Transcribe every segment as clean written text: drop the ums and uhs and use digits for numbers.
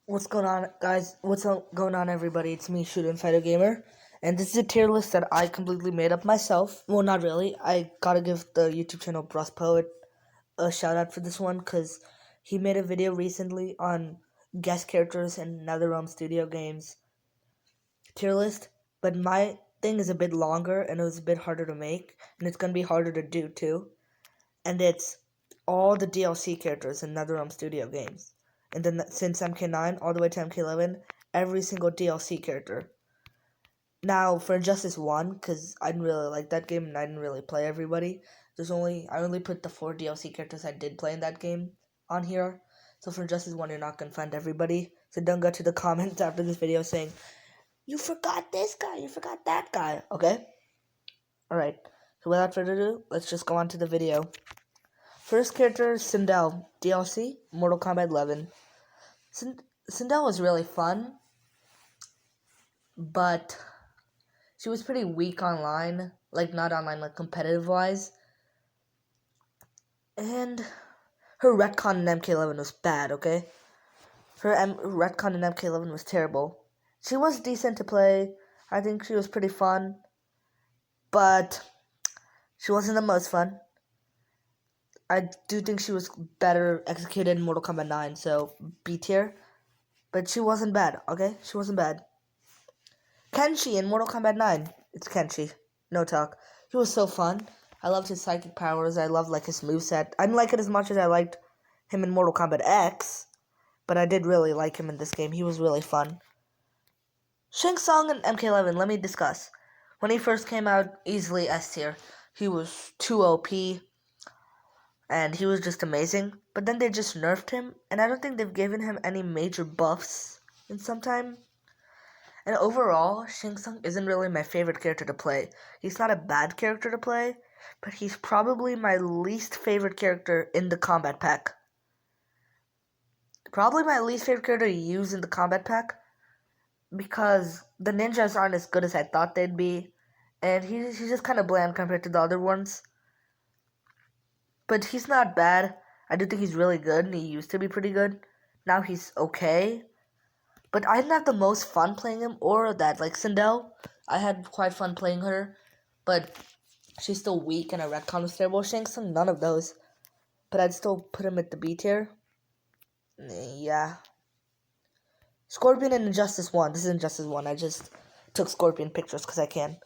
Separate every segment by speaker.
Speaker 1: What's going on, guys? Going on, everybody? It's me, Shootin' Fighter Gamer, and this is a tier list that I completely made up myself. Well, not really. I gotta give the YouTube channel Bros Poet a shout out for this one because he made a video recently on guest characters in NetherRealm Studio Games tier list. But my thing is a bit longer and it was a bit harder to make, and it's gonna be harder to do too. And it's all the DLC characters in NetherRealm Studio Games. And then since MK9 all the way to MK11, every single DLC character. Now for Injustice 1, because I didn't really like that game and I didn't really play everybody, I only put the 4 DLC characters I did play in that game on here. So for Injustice 1, you're not gonna find everybody. So don't go to the comments after this video saying, "You forgot this guy, you forgot that guy," okay? Alright, so without further ado, let's just go on to the video. First character, Sindel, DLC, Mortal Kombat 11. Sindel was really fun, but she was pretty weak online, like not online, like competitive-wise. And her retcon in MK11 was bad, okay? Her retcon in MK11 was terrible. She was decent to play. I think she was pretty fun, but she wasn't the most fun. I do think she was better executed in Mortal Kombat 9, so B tier. But she wasn't bad, okay? She wasn't bad. Kenshi in Mortal Kombat 9. It's Kenshi. No talk. He was so fun. I loved his psychic powers. I loved his moveset. I didn't like it as much as I liked him in Mortal Kombat X, but I did really like him in this game. He was really fun. Shang Tsung in MK11, let me discuss. When he first came out, easily S tier. He was too OP, and he was just amazing. But then they just nerfed him, and I don't think they've given him any major buffs in some time. And overall, Shang Tsung isn't really my favorite character to play. He's not a bad character to play, but he's probably my least favorite character in the combat pack. Probably my least favorite character to use in the combat pack because the ninjas aren't as good as I thought they'd be, and he's just kind of bland compared to the other ones. But he's not bad. I do think he's really good, and he used to be pretty good. Now he's okay. But I didn't have the most fun playing him or that. Like Sindel, I had quite fun playing her, but she's still weak and her retcon was terrible. Shang Tsung, none of those. But I'd still put him at the B tier. Yeah. Scorpion in Injustice 1. This is Injustice 1. I just took Scorpion pictures because I can.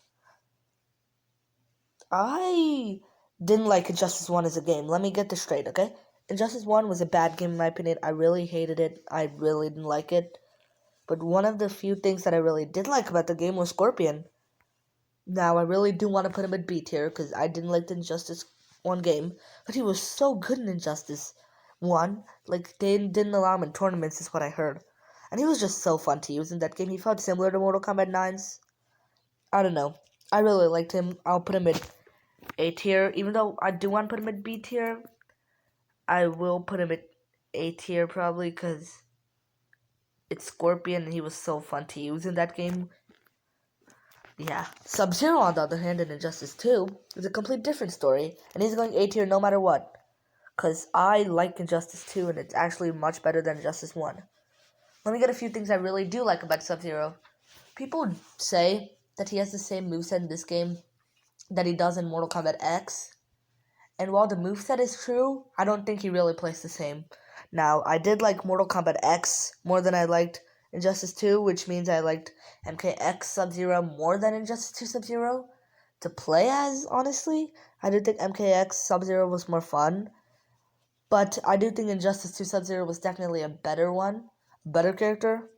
Speaker 1: I didn't like Injustice 1 as a game. Let me get this straight, okay? Injustice 1 was a bad game in my opinion. I really hated it. I really didn't like it. But one of the few things that I really did like about the game was Scorpion. Now, I really do want to put him at B tier because I didn't like the Injustice 1 game. But he was so good in Injustice 1. Like, they didn't allow him in tournaments is what I heard. And he was just so fun to use in that game. He felt similar to Mortal Kombat 9's. I don't know. I really liked him. I'll put him at A tier. Even though I do want to put him at B tier, I will put him at A tier probably because it's Scorpion and he was so fun to use in that game. Yeah. Sub-Zero, on the other hand, in Injustice 2 is a complete different story, and he's going A tier no matter what. Because I like Injustice 2, and it's actually much better than Injustice 1. Let me get a few things I really do like about Sub-Zero. People say that he has the same moveset in this game that he does in Mortal Kombat X. And while the moveset is true, I don't think he really plays the same. Now, I did like Mortal Kombat X more than I liked Injustice 2, which means I liked MKX Sub-Zero more than Injustice 2 Sub-Zero to play as, honestly. I do think MKX Sub-Zero was more fun, but I do think Injustice 2 Sub-Zero was definitely a better one, better character.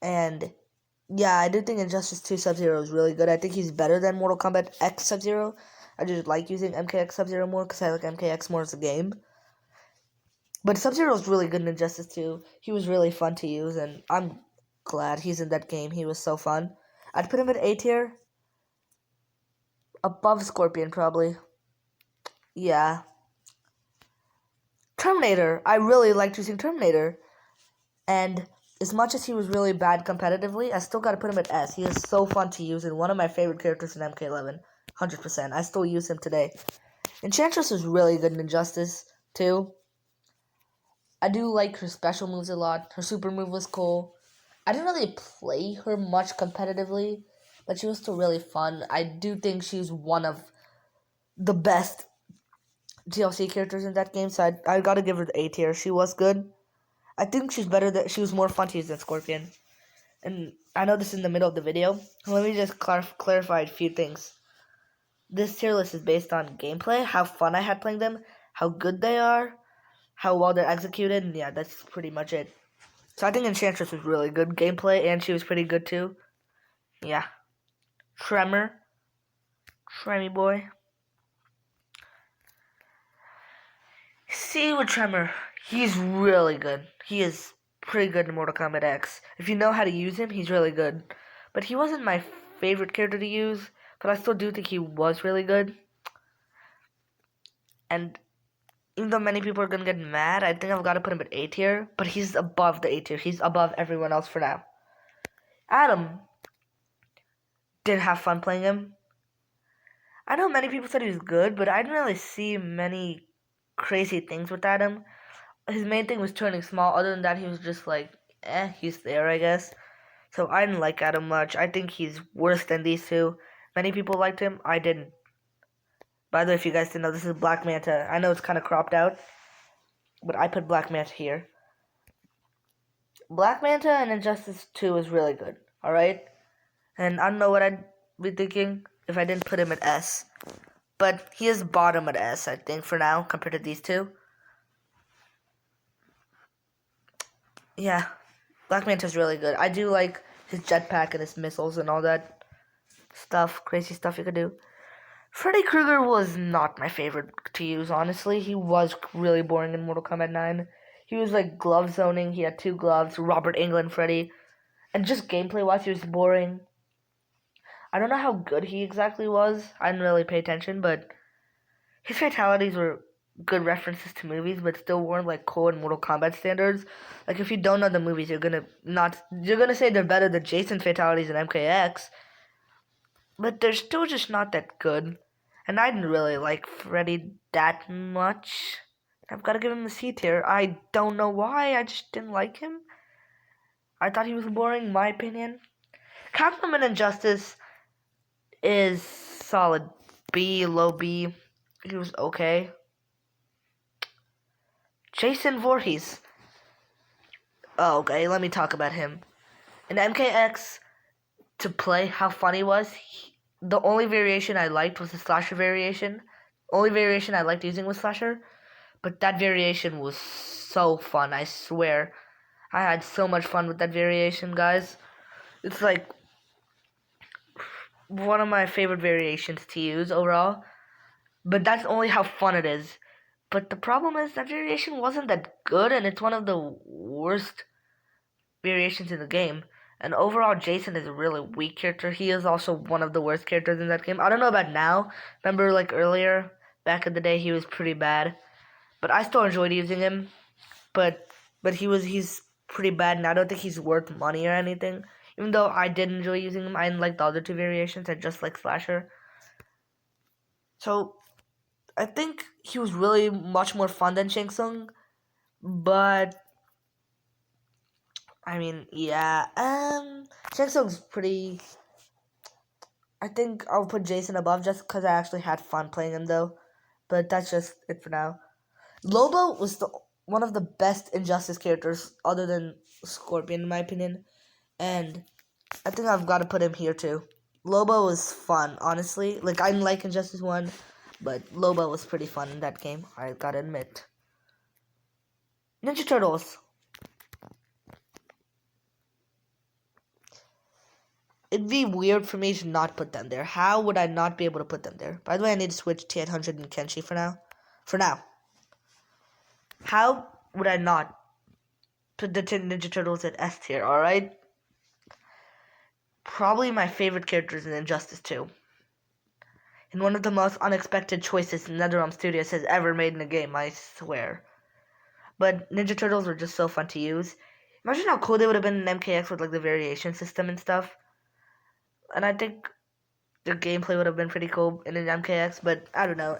Speaker 1: And yeah, I do think Injustice 2 Sub-Zero is really good. I think he's better than Mortal Kombat X Sub-Zero. I just like using MKX Sub-Zero more because I like MKX more as a game. But Sub-Zero is really good in Injustice 2. He was really fun to use, and I'm glad he's in that game. He was so fun. I'd put him at A tier. Above Scorpion, probably. Yeah. Terminator. I really liked using Terminator. And as much as he was really bad competitively, I still gotta put him at S. He is so fun to use and one of my favorite characters in MK11. 100%. I still use him today. Enchantress was really good in Injustice, too. I do like her special moves a lot. Her super move was cool. I didn't really play her much competitively, but she was still really fun. I do think she's one of the best DLC characters in that game, so I gotta give her the A tier. She was good. I think she was more fun to use than Scorpion. And I know this is in the middle of the video. Let me just clarify a few things. This tier list is based on gameplay, how fun I had playing them, how good they are, how well they're executed, and yeah, that's pretty much it. So I think Enchantress was really good gameplay, and she was pretty good too. Yeah. Tremmy boy. See with Tremor, he's really good. He is pretty good in Mortal Kombat X. If you know how to use him, he's really good. But he wasn't my favorite character to use, but I still do think he was really good. And even though many people are gonna get mad, I think I've got to put him at A tier, but he's above the A tier. He's above everyone else for now. Adam did have fun playing him. I know many people said he was good, but I didn't really see many crazy things with Adam. His main thing was turning small. Other than that, he was just like, he's there, I guess. So I didn't like Adam much. I think he's worse than these two. Many people liked him. I didn't. By the way, if you guys didn't know, this is Black Manta. I know it's kind of cropped out, but I put Black Manta here. Black Manta and Injustice 2 is really good, alright? And I don't know what I'd be thinking if I didn't put him at S. But he is bottom at S, I think, for now, compared to these two. Yeah, Black Manta's really good. I do like his jetpack and his missiles and all that stuff, crazy stuff you could do. Freddy Krueger was not my favorite to use, honestly. He was really boring in Mortal Kombat 9. He was like glove zoning. He had 2 gloves, Robert Englund Freddy. And just gameplay-wise, he was boring. I don't know how good he exactly was. I didn't really pay attention, but his fatalities were good references to movies, but still weren't like cool in Mortal Kombat standards. Like if you don't know the movies, you're gonna say they're better than Jason fatalities in MKX, but they're still just not that good. And I didn't really like Freddy that much. I've got to give him the C tier. I don't know why. I just didn't like him. I thought he was boring, in my opinion. Capcom and Injustice is solid B, low B. He was okay. Jason Voorhees. Oh, okay, let me talk about him. In MKX, to play how fun he was, the only variation I liked was the slasher variation. Only variation I liked using was slasher, but that variation was so fun, I swear. I had so much fun with that variation, guys. It's like one of my favorite variations to use overall, but that's only how fun it is. But the problem is that variation wasn't that good, and it's one of the worst variations in the game. And overall, Jason is a really weak character. He is also one of the worst characters in that game. I don't know about now. Remember, like earlier, back in the day, he was pretty bad. But I still enjoyed using him. But he's pretty bad, and I don't think he's worth money or anything. Even though I did enjoy using him, I didn't like the other 2 variations. I just like Slasher. So I think he was really much more fun than Shang Tsung. But I mean, yeah. Shang Tsung's pretty. I think I'll put Jason above just because I actually had fun playing him though. But that's just it for now. Lobo was one of the best Injustice characters other than Scorpion in my opinion. And I think I've got to put him here too. Lobo was fun, honestly. Like I didn't like Injustice 1, but Lobo was pretty fun in that game, I gotta admit. Ninja Turtles. It'd be weird for me to not put them there. How would I not be able to put them there? By the way, I need to switch T800 and Kenshi for now. For now. How would I not put the Ninja Turtles at S tier, alright? Probably my favorite characters in Injustice 2. And one of the most unexpected choices NetherRealm Studios has ever made in a game, I swear. But Ninja Turtles were just so fun to use. Imagine how cool they would have been in MKX with like the variation system and stuff. And I think the gameplay would have been pretty cool in an MKX, but I don't know.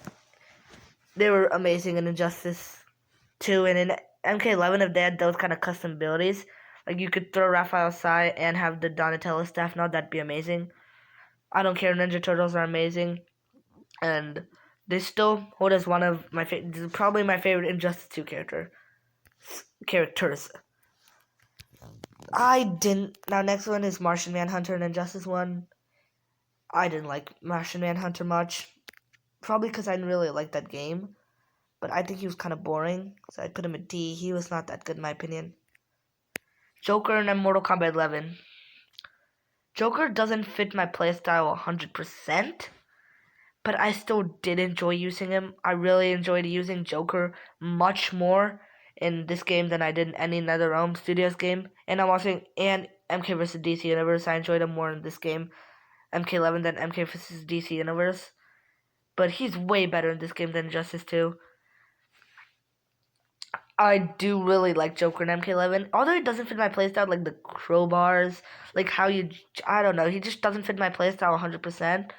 Speaker 1: They were amazing in Injustice 2 and in MK11, if they had those kind of custom abilities, like you could throw Raphael Sai and have the Donatello staff now, that'd be amazing. I don't care, Ninja Turtles are amazing, and they still hold as one of my probably my favorite Injustice 2 characters. I didn't. Now, next one is Martian Manhunter and Injustice 1. I didn't like Martian Manhunter much. Probably because I didn't really like that game. But I think he was kind of boring. So I put him at D. He was not that good in my opinion. Joker and then Mortal Kombat 11. Joker doesn't fit my playstyle 100%. But I still did enjoy using him. I really enjoyed using Joker much more in this game than I did in any NetherRealm Studios game. And MK vs. DC Universe. I enjoyed him more in this game, MK11, than MK vs. DC Universe. But he's way better in this game than Justice 2. I do really like Joker in MK11, although it doesn't fit my playstyle, like the crowbars, like I don't know, he just doesn't fit my playstyle 100%.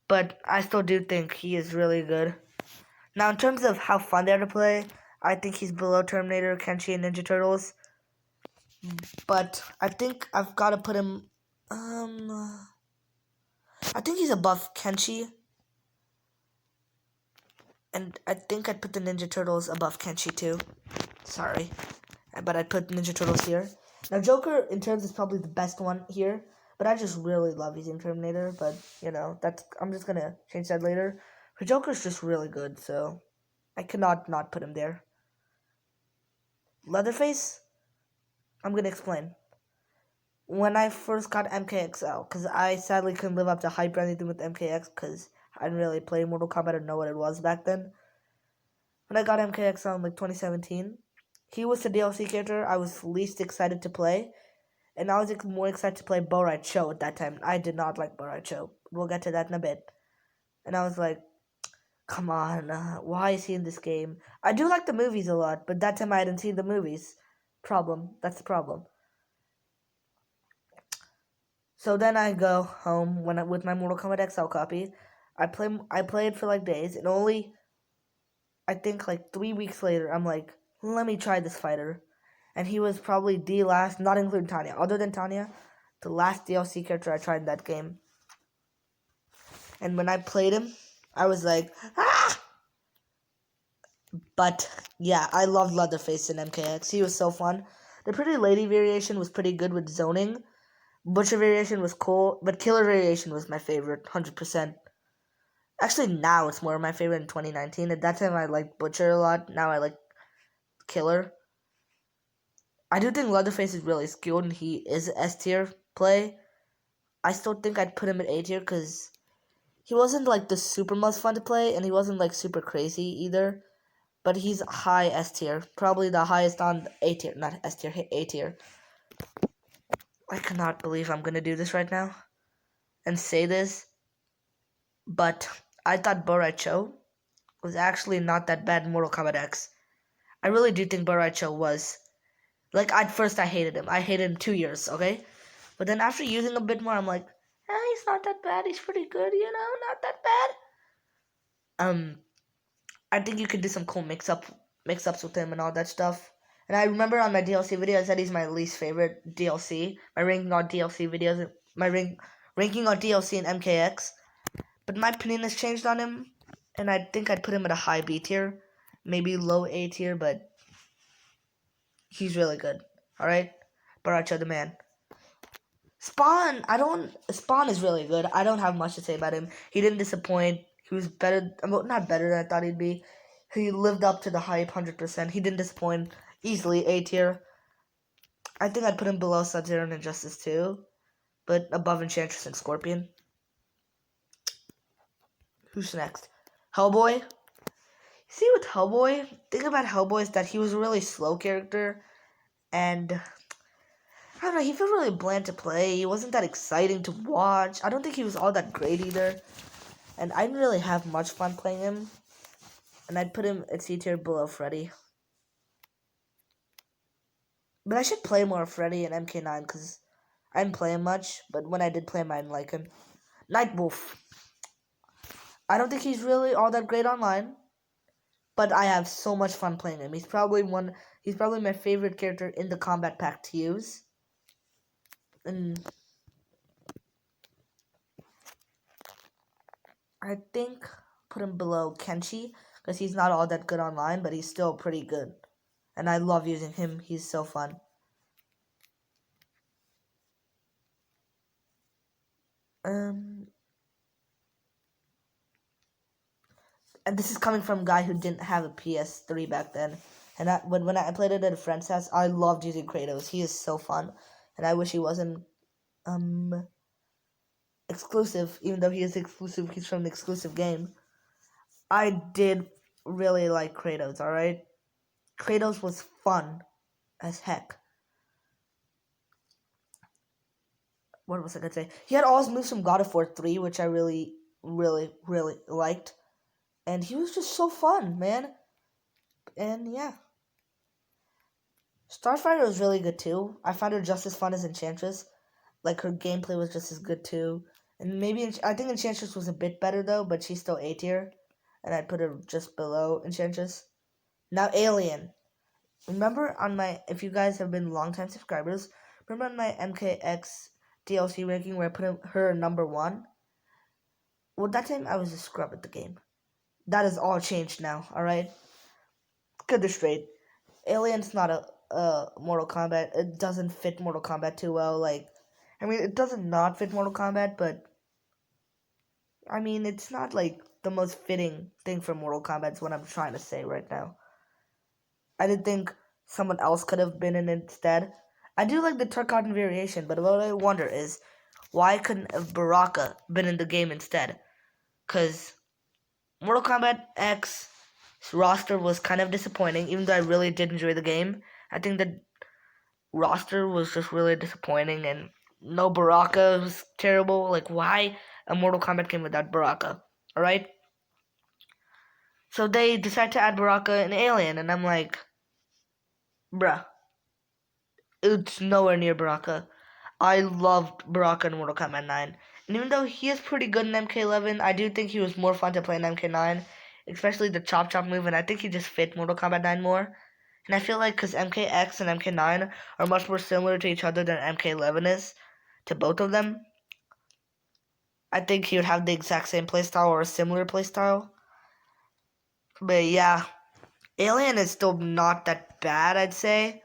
Speaker 1: But I still do think he is really good. Now, in terms of how fun they are to play, I think he's below Terminator, Kenshi, and Ninja Turtles. But I think I've got to put him. I think he's above Kenshi. And I think I'd put the Ninja Turtles above Kenshi too. Sorry. But I'd put Ninja Turtles here. Now, Joker, in terms, is probably the best one here. But I just really love using Terminator. But, I'm just going to change that later. But Joker's just really good, so I cannot not put him there. Leatherface? I'm going to explain. When I first got MKXL, because I sadly couldn't live up to hype or anything with MKX, because I didn't really play Mortal Kombat or know what it was back then. When I got MKXL in 2017, he was the DLC character I was least excited to play. And I was more excited to play Borai Cho at that time. I did not like Borai Cho. We'll get to that in a bit. And I was like, come on, why is he in this game? I do like the movies a lot, but that time I hadn't seen the movies. That's the problem. So then I go home with my Mortal Kombat XL copy. I play it for days, and only I think 3 weeks later I'm like, let me try this fighter. And he was probably the last, not including Tanya, other than Tanya, the last DLC character I tried in that game. And when I played him, I was like, ah! But yeah, I loved Leatherface in MKX. He was so fun. The Pretty Lady variation was pretty good with zoning. Butcher variation was cool, but Killer variation was my favorite, 100%. Actually, now it's more of my favorite in 2019. At that time, I liked Butcher a lot. Now I like Killer. I do think Leatherface is really skilled, and he is S tier play. I still think I'd put him at A tier because he wasn't the super most fun to play, and he wasn't super crazy either. But he's high S tier, probably the highest on A tier, not S tier, A tier. I cannot believe I'm gonna do this right now and say this, but I thought Borai Cho was actually not that bad in Mortal Kombat X. I really do think Borai Cho was. At first I hated him. I hated him 2 years, okay? But then after using a bit more, I'm like, he's not that bad. He's pretty good, not that bad. I think you could do some cool mix-ups with him and all that stuff. And I remember on my DLC video, I said he's my least favorite DLC. My ranking on DLC videos, ranking on DLC and MKX. But my opinion has changed on him, and I think I'd put him at a high B tier, maybe low A tier, but he's really good. All right, Baracho the man. Spawn is really good. I don't have much to say about him. He didn't disappoint. He was better, not better than I thought he'd be. He lived up to the hype 100%. He didn't disappoint. Easily A tier. I think I'd put him below Sub-Zero and Injustice 2, but above Enchantress and Scorpion. Who's next? Hellboy? See, with Hellboy, thing about Hellboy is that he was a really slow character, and I don't know, he felt really bland to play. He wasn't that exciting to watch. I don't think he was all that great either, and I didn't really have much fun playing him, and I'd put him at C tier below Freddy. But I should play more Freddy and MK9, because I didn't play him much, but when I did play him, I didn't like him. Nightwolf. I don't think he's really all that great online, but I have so much fun playing him. He's probably my favorite character in the combat pack to use. And I think put him below Kenshi because he's not all that good online, but he's still pretty good. And I love using him. He's so fun. And this is coming from a guy who didn't have a PS3 back then. And when I played it at a friend's house, I loved using Kratos. He is so fun. And I wish he wasn't exclusive, even though he is exclusive. He's from an exclusive game. I did really like Kratos, alright? Kratos was fun as heck. What was I gonna say? He had all his moves from God of War 3, which I really, really, really liked. And he was just so fun, man. And yeah. Starfighter was really good too. I found her just as fun as Enchantress. Like, her gameplay was just as good too. And maybe, I think Enchantress was a bit better though, but she's still A tier. And I'd put her just below Enchantress. Now, Alien. Remember on my, if you guys have been longtime subscribers, remember on my MKX DLC ranking where I put her number 1? Well, that time I was a scrub at the game. That is all changed now, alright? Get this straight. Alien's not a Mortal Kombat. It doesn't fit Mortal Kombat too well. Like, I mean, it doesn't not fit Mortal Kombat, but I mean, it's not like the most fitting thing for Mortal Kombat is what I'm trying to say right now. I didn't think someone else could have been in it instead. I do like the Turcotten variation, but what I wonder is, why couldn't Baraka been in the game instead? Because Mortal Kombat X roster was kind of disappointing, even though I really did enjoy the game. I think the roster was just really disappointing, and no Baraka was terrible. Like, why a Mortal Kombat game without Baraka? Alright? So they decide to add Baraka in Alien, and I'm like, bruh, it's nowhere near Baraka. I loved Baraka in Mortal Kombat 9. And even though he is pretty good in MK11, I do think he was more fun to play in MK9, especially the Chop Chop move, and I think he just fit Mortal Kombat 9 more. And I feel like because MKX and MK9 are much more similar to each other than MK11 is to both of them, I think he would have the exact same playstyle or a similar playstyle. But yeah, Alien is still not that bad, I'd say.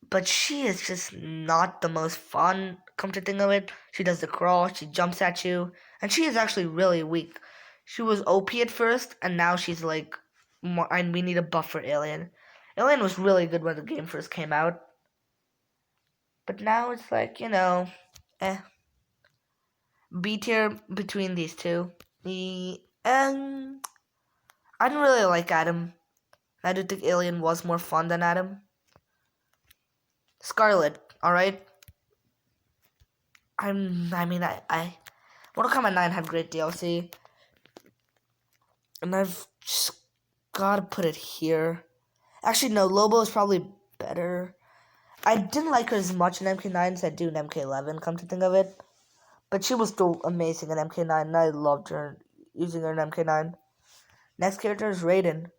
Speaker 1: But she is just not the most fun, come to think of it. She does the crawl, she jumps at you, and she is actually really weak. She was OP at first, and now she's like, and we need a buff for Alien. Alien was really good when the game first came out. But now it's like, eh. B tier between these two. And I didn't really like Adam. I do think Alien was more fun than Adam. Scarlet, alright? I Mortal Kombat 9 had great DLC. And I've just gotta put it here. Actually, no, Lobo is probably better. I didn't like her as much in MK9 as I do in MK11, come to think of it. But she was still amazing in MK9, and I loved her using her in MK9. Next character is Raiden.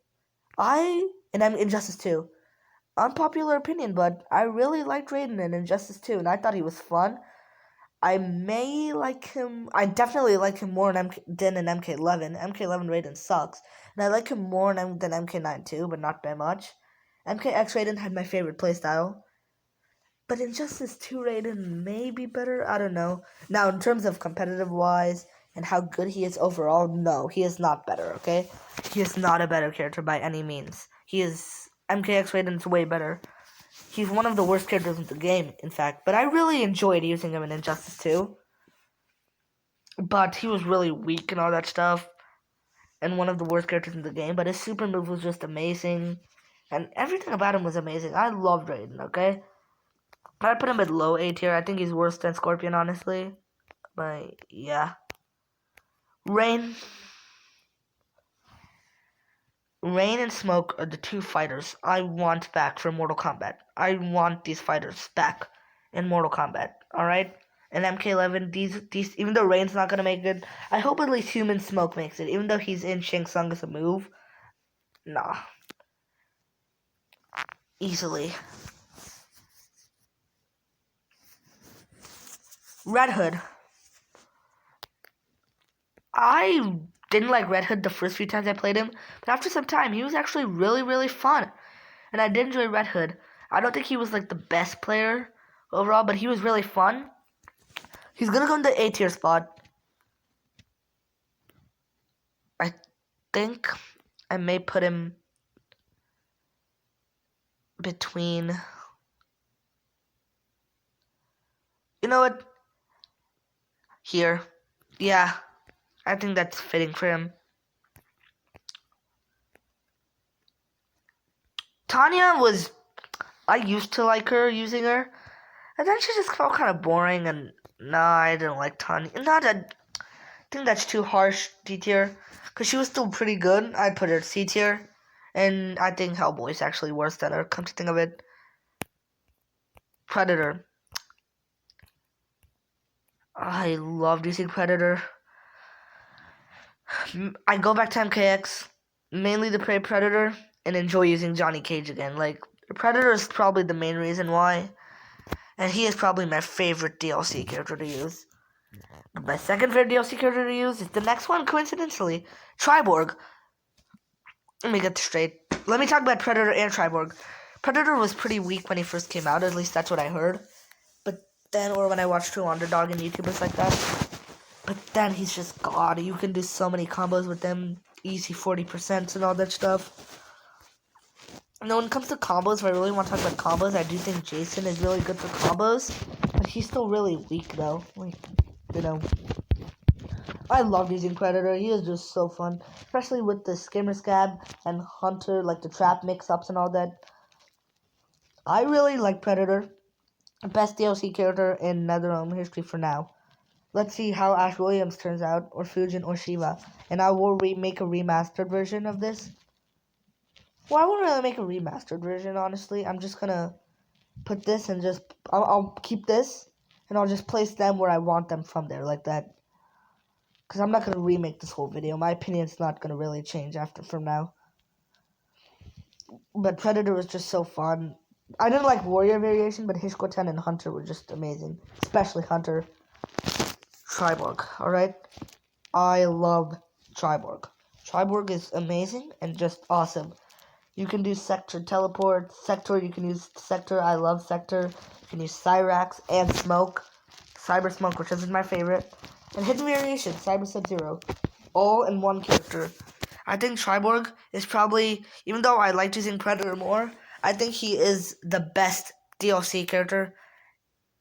Speaker 1: And I'm Injustice 2. Unpopular opinion, but I really liked Raiden in Injustice 2, and I thought he was fun. I may like him. I definitely like him more than in MK11. MK11 Raiden sucks, and I like him more than MK9 too, but not by much. MKX Raiden had my favorite playstyle, but Injustice 2 Raiden may be better. I don't know. Now, in terms of competitive wise and how good he is overall, no, he is not better. Okay, he is not a better character by any means. MKX Raiden's way better. He's one of the worst characters in the game, in fact. But I really enjoyed using him in Injustice 2. But he was really weak and all that stuff. And one of the worst characters in the game. But his super move was just amazing. And everything about him was amazing. I loved Raiden, okay? I put him at low A tier. I think he's worse than Scorpion, honestly. But, yeah. Rain and Smoke are the two fighters I want back from Mortal Kombat. I want these fighters back in Mortal Kombat. Alright? In MK11, these even though Rain's not gonna make it, I hope at least Human Smoke makes it. Even though he's in Shang Tsung as a move, Nah. Easily. Red Hood. I didn't like Red Hood the first few times I played him, but after some time, he was actually really, really fun. And I did enjoy Red Hood. I don't think he was like the best player overall, but he was really fun. He's gonna go in the A tier spot. I think I may put him between. You know what? Here. Yeah, I think that's fitting for him. Tanya was. I used to like her, using her. And then she just felt kind of boring, and nah, I didn't like Tanya. Not that. I think that's too harsh, D tier. Because she was still pretty good. I'd put her at C tier. And I think Hellboy's actually worse than her, come to think of it. Predator. I loved using Predator. I go back to MKX, mainly to play Predator, and enjoy using Johnny Cage again. Like, Predator is probably the main reason why. And he is probably my favorite DLC character to use. My second favorite DLC character to use is the next one, coincidentally, Triborg. Let me get this straight. Let me talk about Predator and Triborg. Predator was pretty weak when he first came out, at least that's what I heard. But then, or when I watched True Underdog and YouTubers like that. But then he's just God. You can do so many combos with them. Easy 40% and all that stuff. And when it comes to combos, if I really want to talk about combos, I do think Jason is really good for combos. But he's still really weak, though. Like, you know. I love using Predator. He is just so fun. Especially with the Skimmer Scab and Hunter, like the trap mix-ups and all that. I really like Predator. Best DLC character in NetherRealm history for now. Let's see how Ash Williams turns out, or Fujin, or Shiva. And I will make a remastered version of this. Well, I won't really make a remastered version, honestly. I'm just gonna put this and just... I'll keep this, and I'll just place them where I want them from there, like that. Because I'm not gonna remake this whole video. My opinion's not gonna really change from now. But Predator was just so fun. I didn't like Warrior variation, but Hishkoten and Hunter were just amazing. Especially Hunter. Triborg, alright? I love Triborg. Triborg is amazing and just awesome. You can do Sector Teleport. Sector, you can use Sector. I love Sector. You can use Cyrax and Smoke. Cyber Smoke, which is my favorite. And Hidden Variation, Cyber Sub-Zero. All in one character. I think Triborg is probably, even though I like using Predator more, I think he is the best DLC character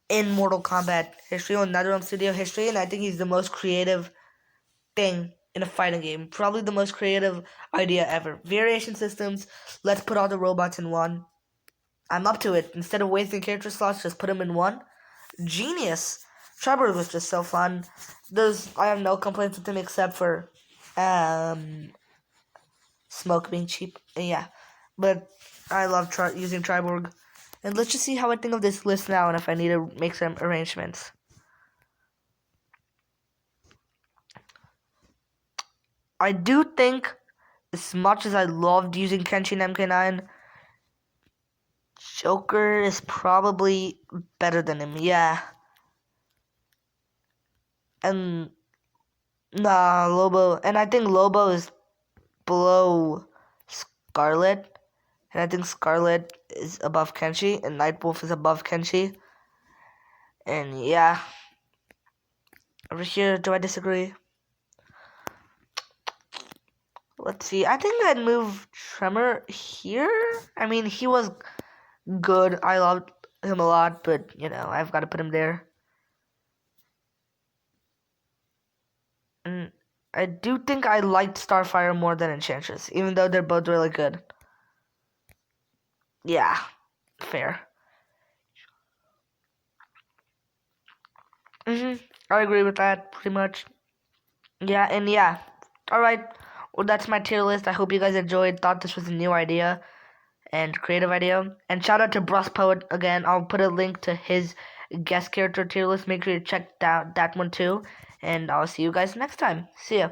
Speaker 1: in Mortal Kombat history, or NetherRealm Studio history, and I think he's the most creative thing in a fighting game. Probably the most creative idea ever. Variation systems, let's put all the robots in one. I'm up to it. Instead of wasting character slots, just put them in one. Genius. Triborg was just so fun. I have no complaints with him except for Smoke being cheap. Yeah. But I love using Triborg. And let's just see how I think of this list now and if I need to make some arrangements. I do think, as much as I loved using Kenshin MK9, Joker is probably better than him, yeah. And, nah, Lobo, and I think Lobo is below Scarlet. And I think Scarlet is above Kenshi, and Nightwolf is above Kenshi. And yeah. Over here, do I disagree? Let's see. I think I'd move Tremor here. I mean, he was good. I loved him a lot, but, you know, I've got to put him there. And I do think I liked Starfire more than Enchantress, even though they're both really good. Yeah, fair. I agree with that, pretty much. Yeah, and yeah. Alright, well, that's my tier list. I hope you guys enjoyed, thought this was a new idea and creative idea. And shout out to Brus Poet again. I'll put a link to his guest character tier list. Make sure you check that one too. And I'll see you guys next time. See ya.